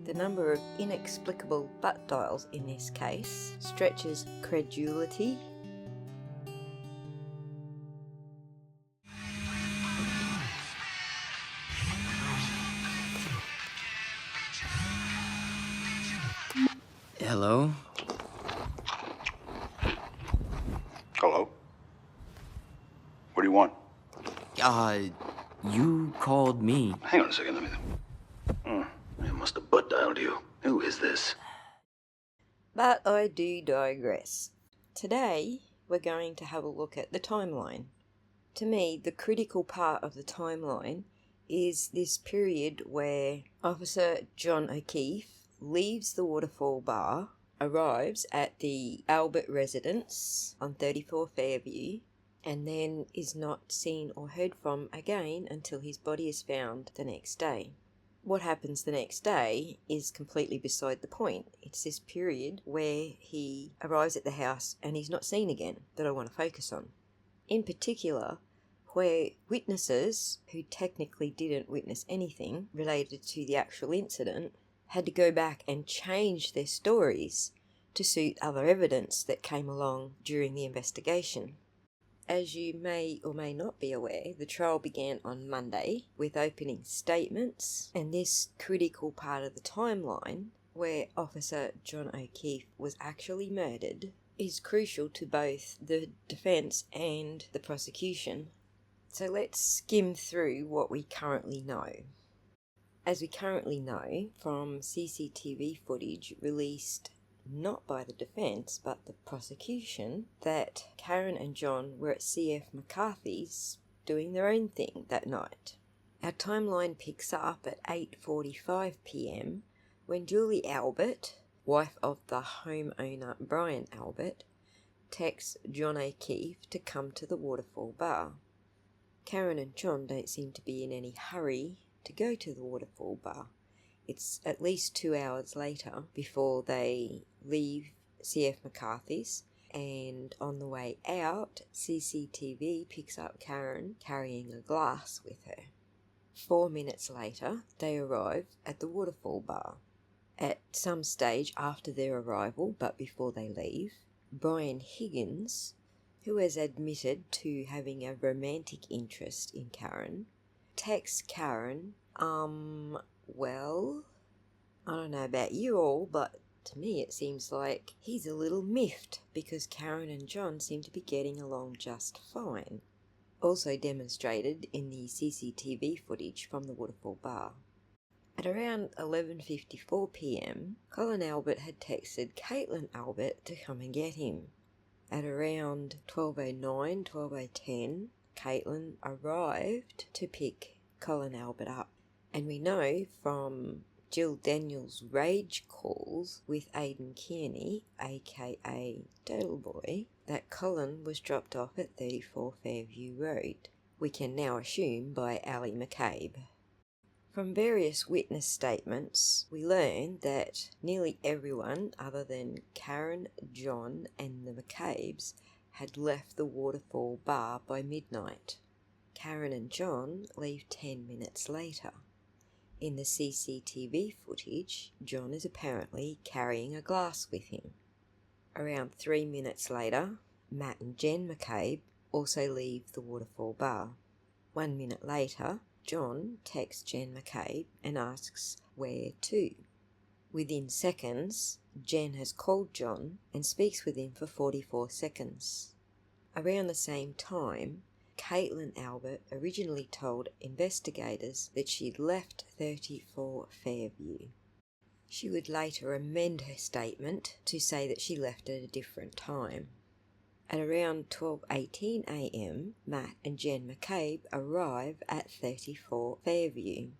The number of inexplicable butt dials in this case stretches credulity. Hello? Hello? What do you want? You called me. Hang on a second, let me... I must have butt dialed you. Who is this? But I do digress. Today, we're going to have a look at the timeline. To me, the critical part of the timeline is this period where Officer John O'Keefe leaves the Waterfall Bar, arrives at the Albert residence on 34 Fairview, and then is not seen or heard from again until his body is found the next day. What happens the next day is completely beside the point. It's this period where he arrives at the house and he's not seen again that I want to focus on. In particular, where witnesses, who technically didn't witness anything related to the actual incident, had to go back and change their stories to suit other evidence that came along during the investigation. As you may or may not be aware, the trial began on Monday with opening statements, and this critical part of the timeline, where Officer John O'Keefe was actually murdered, is crucial to both the defence and the prosecution. So let's skim through what we currently know. As we currently know from CCTV footage released not by the defence but the prosecution, that Karen and John were at CF McCarthy's doing their own thing that night. Our timeline picks up at 8:45 p.m. when Julie Albert, wife of the homeowner Brian Albert, texts John O'Keefe to come to the Waterfall Bar. Karen and John don't seem to be in any hurry to go to the Waterfall Bar. It's at least 2 hours later before they leave CF McCarthy's, and on the way out, CCTV picks up Karen carrying a glass with her. 4 minutes later, they arrive at the Waterfall Bar. At some stage after their arrival, but before they leave, Brian Higgins, who has admitted to having a romantic interest in Karen, texts Karen, well, I don't know about you all, but to me it seems like he's a little miffed because Karen and John seem to be getting along just fine. Also demonstrated in the CCTV footage from the Waterfall Bar. At around 11:54 p.m, Colin Albert had texted Caitlin Albert to come and get him. At around 12:09, 12:10, Caitlin arrived to pick Colin Albert up. And we know from Jill Daniels' rage calls with Aidan Kearney, aka Doodle Boy, that Colin was dropped off at 34 Fairview Road. We can now assume by Ali McCabe. From various witness statements, we learn that nearly everyone other than Karen, John and the McCabes had left the Waterfall Bar by midnight. Karen and John leave 10 minutes later. In the CCTV footage, John is apparently carrying a glass with him. Around 3 minutes later, Matt and Jen McCabe also leave the Waterfall Bar. 1 minute later, John texts Jen McCabe and asks where to. Within seconds, Jen has called John and speaks with him for 44 seconds. Around the same time, Caitlin Albert originally told investigators that she'd left 34 Fairview. She would later amend her statement to say that she left at a different time. At around 12:18 a.m, Matt and Jen McCabe arrive at 34 Fairview.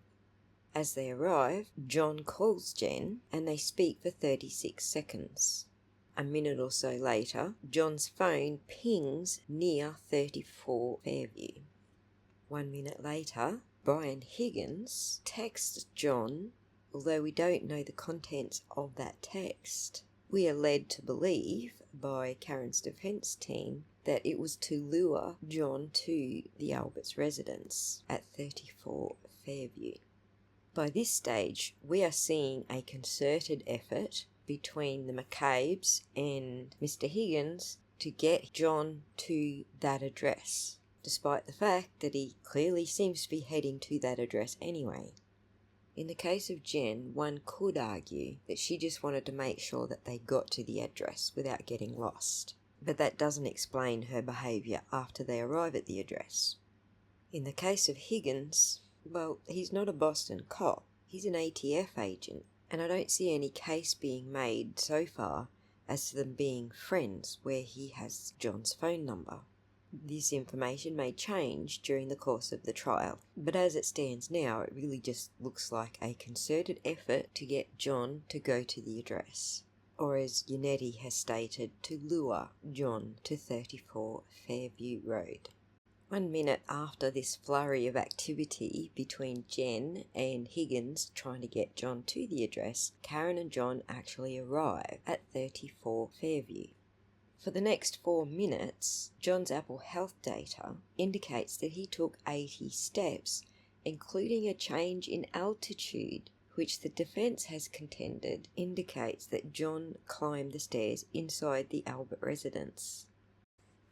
As they arrive, John calls Jen and they speak for 36 seconds. A minute or so later, John's phone pings near 34 Fairview. 1 minute later, Brian Higgins texts John, although we don't know the contents of that text. We are led to believe by Karen's defence team that it was to lure John to the Albert's residence at 34 Fairview. By this stage, we are seeing a concerted effort between the McCabe's and Mr. Higgins to get John to that address, despite the fact that he clearly seems to be heading to that address anyway. In the case of Jen, one could argue that she just wanted to make sure that they got to the address without getting lost, but that doesn't explain her behaviour after they arrive at the address. In the case of Higgins, well, he's not a Boston cop, he's an ATF agent, and I don't see any case being made so far as to them being friends where he has John's phone number. This information may change during the course of the trial, but as it stands now, it really just looks like a concerted effort to get John to go to the address, or as Yannetti has stated, to lure John to 34 Fairview Road. 1 minute after this flurry of activity between Jen and Higgins trying to get John to the address, Karen and John actually arrive at 34 Fairview. For the next 4 minutes, John's Apple Health data indicates that he took 80 steps, including a change in altitude, which the defence has contended indicates that John climbed the stairs inside the Albert residence.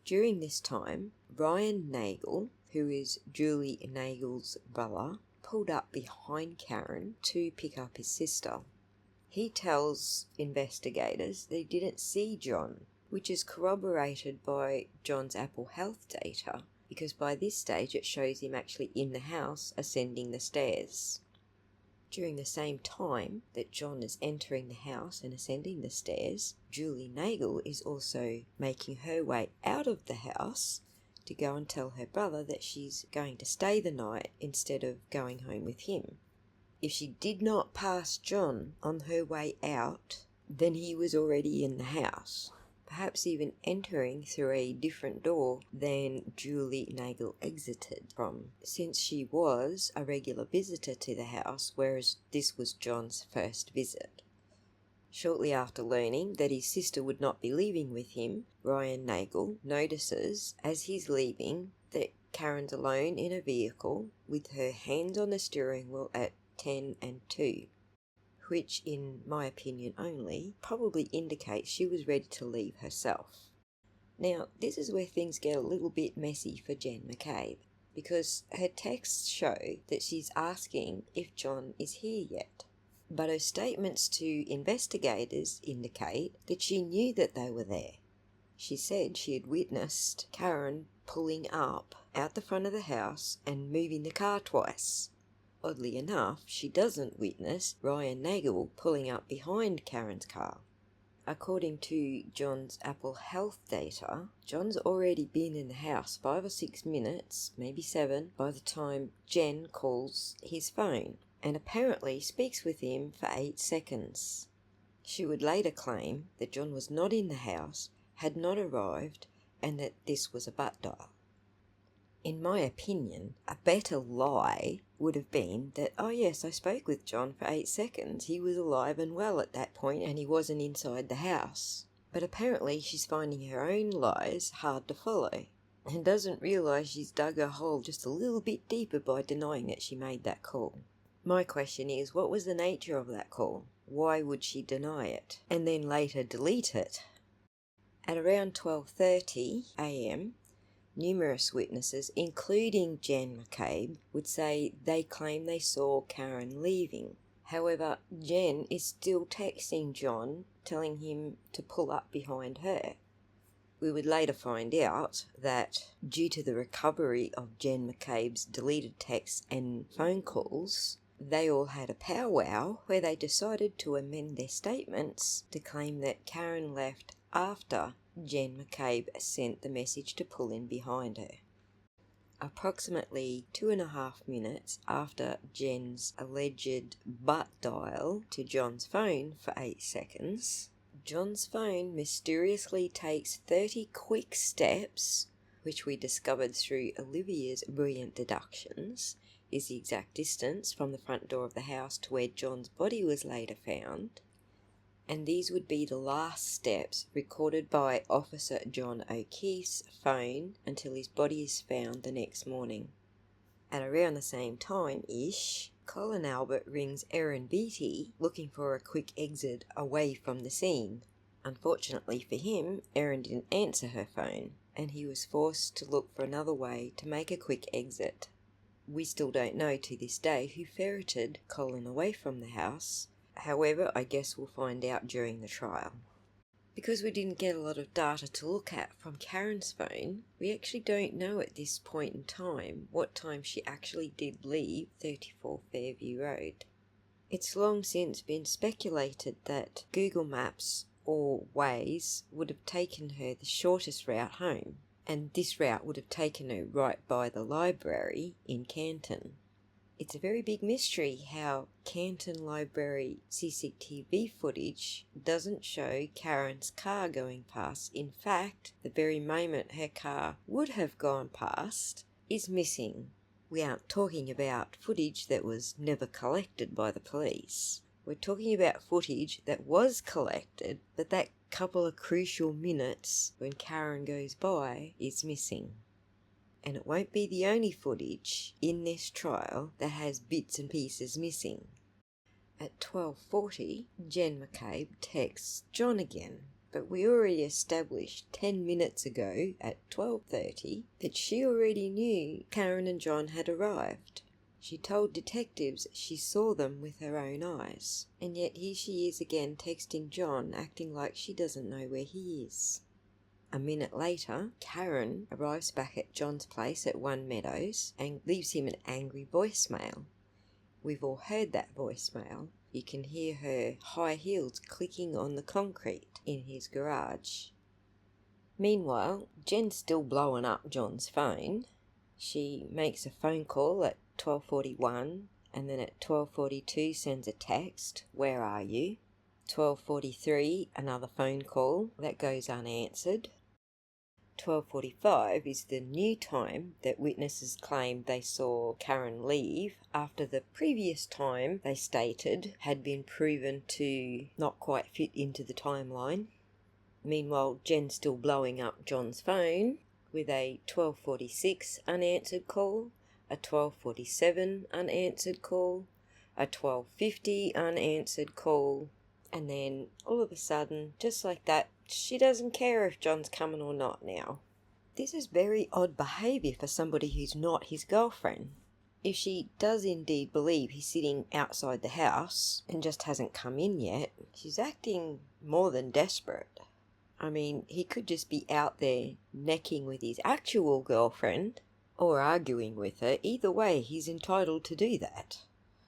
During this time, Ryan Nagel, who is Julie Nagel's brother, pulled up behind Karen to pick up his sister. He tells investigators that he didn't see John, which is corroborated by John's Apple Health data, because by this stage it shows him actually in the house ascending the stairs. During the same time that John is entering the house and ascending the stairs, Julie Nagel is also making her way out of the house to go and tell her brother that she's going to stay the night instead of going home with him. If she did not pass John on her way out, then he was already in the house, perhaps even entering through a different door than Julie Nagel exited from, since she was a regular visitor to the house, whereas this was John's first visit. Shortly after learning that his sister would not be leaving with him, Ryan Nagel notices, as he's leaving, that Karen's alone in a vehicle with her hands on the steering wheel at 10 and 2. Which, in my opinion only, probably indicates she was ready to leave herself. Now, this is where things get a little bit messy for Jen McCabe, because her texts show that she's asking if John is here yet. But her statements to investigators indicate that she knew that they were there. She said she had witnessed Karen pulling up out the front of the house and moving the car twice. Oddly enough, she doesn't witness Ryan Nagel pulling up behind Karen's car. According to John's Apple Health data, John's already been in the house 5 or 6 minutes, maybe 7, by the time Jen calls his phone, and apparently speaks with him for 8 seconds. She would later claim that John was not in the house, had not arrived, and that this was a butt dial. In my opinion, a better lie would have been that, oh yes, I spoke with John for 8 seconds, he was alive and well at that point and he wasn't inside the house. But apparently she's finding her own lies hard to follow, and doesn't realise she's dug a hole just a little bit deeper by denying that she made that call. My question is, what was the nature of that call? Why would she deny it, and then later delete it? At around 12:30 a.m, numerous witnesses, including Jen McCabe, would say they claim they saw Karen leaving. However, Jen is still texting John, telling him to pull up behind her. We would later find out that due to the recovery of Jen McCabe's deleted texts and phone calls, they all had a powwow where they decided to amend their statements to claim that Karen left after Jen McCabe sent the message to pull in behind her. Approximately 2.5 minutes after Jen's alleged butt dial to John's phone for 8 seconds, John's phone mysteriously takes 30 quick steps, which we discovered through Olivia's brilliant deductions is the exact distance from the front door of the house to where John's body was later found, and these would be the last steps recorded by Officer John O'Keefe's phone until his body is found the next morning. At around the same time-ish, Colin Albert rings Erin Beattie looking for a quick exit away from the scene. Unfortunately for him, Erin didn't answer her phone, and he was forced to look for another way to make a quick exit. We still don't know to this day who ferreted Colin away from the house. However, I guess we'll find out during the trial. Because we didn't get a lot of data to look at from Karen's phone, we actually don't know at this point in time what time she actually did leave 34 Fairview Road. It's long since been speculated that Google Maps or Waze would have taken her the shortest route home, and this route would have taken her right by the library in Canton. It's a very big mystery how Canton Library CCTV footage doesn't show Karen's car going past. In fact, the very moment her car would have gone past is missing. We aren't talking about footage that was never collected by the police. We're talking about footage that was collected, but that couple of crucial minutes when Karen goes by is missing. And it won't be the only footage in this trial that has bits and pieces missing. At 12:40, Jen McCabe texts John again, but we already established 10 minutes ago at 12:30 that she already knew Karen and John had arrived. She told detectives she saw them with her own eyes, and yet here she is again texting John, acting like she doesn't know where he is. A minute later, Karen arrives back at John's place at One Meadows and leaves him an angry voicemail. We've all heard that voicemail. You can hear her high heels clicking on the concrete in his garage. Meanwhile, Jen's still blowing up John's phone. She makes a phone call at 12:41 and then at 12:42 sends a text, "Where are you?" 12:43, another phone call that goes unanswered. 12:45 is the new time that witnesses claim they saw Karen leave after the previous time they stated had been proven to not quite fit into the timeline. Meanwhile, Jen's still blowing up John's phone with a 12:46 unanswered call, a 12:47 unanswered call, a 12:50 unanswered call, and then all of a sudden, just like that, she doesn't care if John's coming or not now. This is very odd behaviour for somebody who's not his girlfriend. If she does indeed believe he's sitting outside the house and just hasn't come in yet, she's acting more than desperate. I mean, he could just be out there necking with his actual girlfriend or arguing with her. Either way, he's entitled to do that.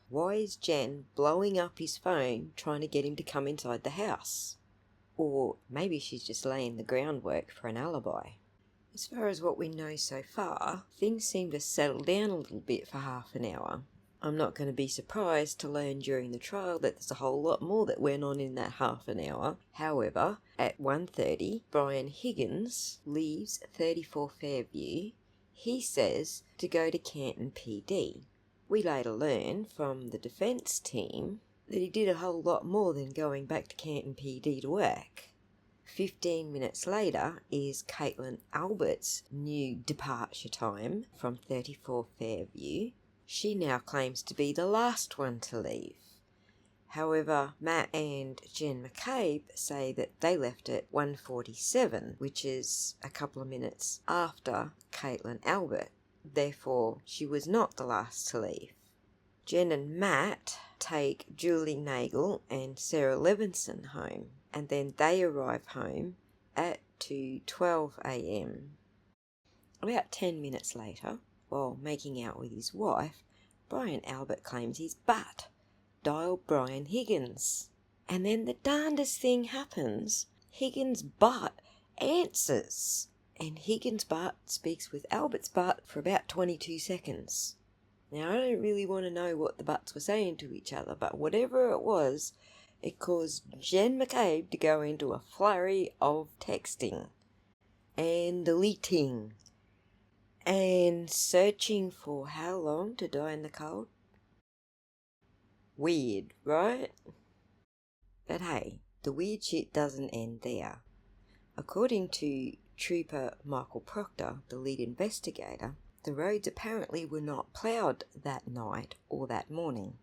Why is Jen blowing up his phone trying to get him to come inside the house? Or maybe she's just laying the groundwork for an alibi. As far as what we know so far, things seem to settle down a little bit for half an hour. I'm not going to be surprised to learn during the trial that there's a whole lot more that went on in that half an hour. However, at 1:30, Brian Higgins leaves 34 Fairview. He says to go to Canton PD. We later learn from the defence team that he did a whole lot more than going back to Canton PD to work. 15 minutes later is Caitlin Albert's new departure time from 34 Fairview. She now claims to be the last one to leave. However, Matt and Jen McCabe say that they left at 1:47, which is a couple of minutes after Caitlin Albert. Therefore, she was not the last to leave. Jen and Matt take Julie Nagel and Sarah Levinson home, and then they arrive home at 2:12 a.m. About 10 minutes later, while making out with his wife, Brian Albert claims his butt. Dial Brian Higgins. And then the darndest thing happens. Higgins' butt answers. And Higgins' butt speaks with Albert's butt for about 22 seconds. Now, I don't really want to know what the butts were saying to each other, but whatever it was, it caused Jen McCabe to go into a flurry of texting and deleting and searching for how long to die in the cold. Weird, right? But hey, the weird shit doesn't end there. According to Trooper Michael Proctor, the lead investigator, the roads apparently were not ploughed that night or that morning.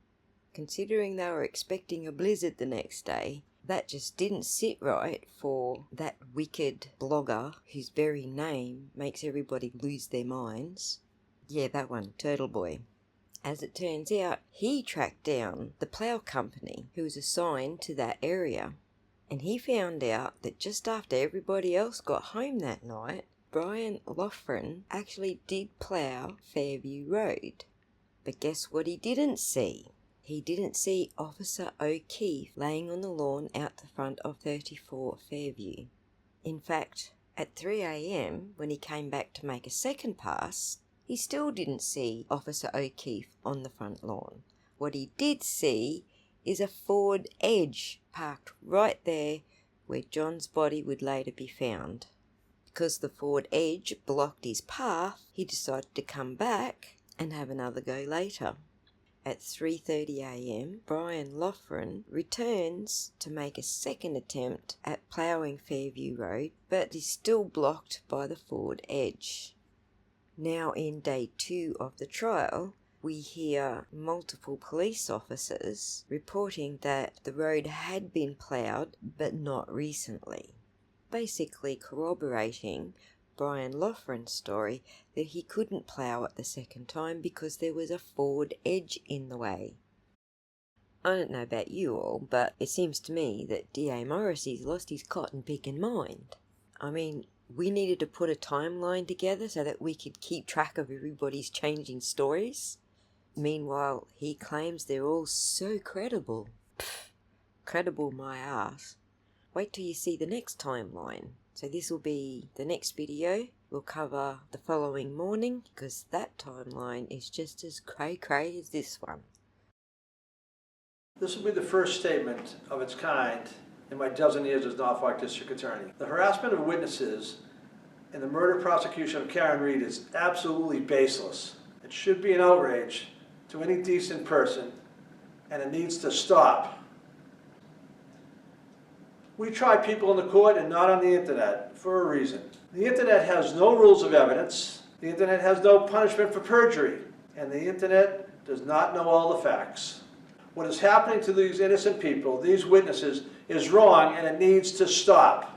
Considering they were expecting a blizzard the next day, that just didn't sit right for that wicked blogger whose very name makes everybody lose their minds. Yeah, that one, Turtle Boy. As it turns out, he tracked down the plough company who was assigned to that area. And he found out that just after everybody else got home that night, Brian Loughran actually did plough Fairview Road. But guess what he didn't see? He didn't see Officer O'Keefe laying on the lawn out the front of 34 Fairview. In fact, at 3 a.m, when he came back to make a second pass, he still didn't see Officer O'Keefe on the front lawn. What he did see is a Ford Edge parked right there where John's body would later be found. Because the Ford Edge blocked his path, he decided to come back and have another go later. At 3:30 a.m, Brian Loughran returns to make a second attempt at ploughing Fairview Road, but is still blocked by the Ford Edge. Now in day 2 of the trial, we hear multiple police officers reporting that the road had been ploughed, but not recently. Basically corroborating Brian Loughran's story that he couldn't plough it the second time because there was a Ford Edge in the way. I don't know about you all, but it seems to me that D.A. Morrissey's lost his cotton picking mind. I mean, we needed to put a timeline together so that we could keep track of everybody's changing stories. Meanwhile, he claims they're all so credible. Pfft, credible my ass. Wait till you see the next timeline. So this will be the next video. We'll cover the following morning because that timeline is just as cray-cray as this one. This will be the first statement of its kind in my dozen years as Norfolk District Attorney. The harassment of witnesses in the murder prosecution of Karen Read is absolutely baseless. It should be an outrage to any decent person, and it needs to stop. We try people in the court and not on the internet for a reason. The internet has no rules of evidence. The internet has no punishment for perjury. And the internet does not know all the facts. What is happening to these innocent people, these witnesses, is wrong and it needs to stop.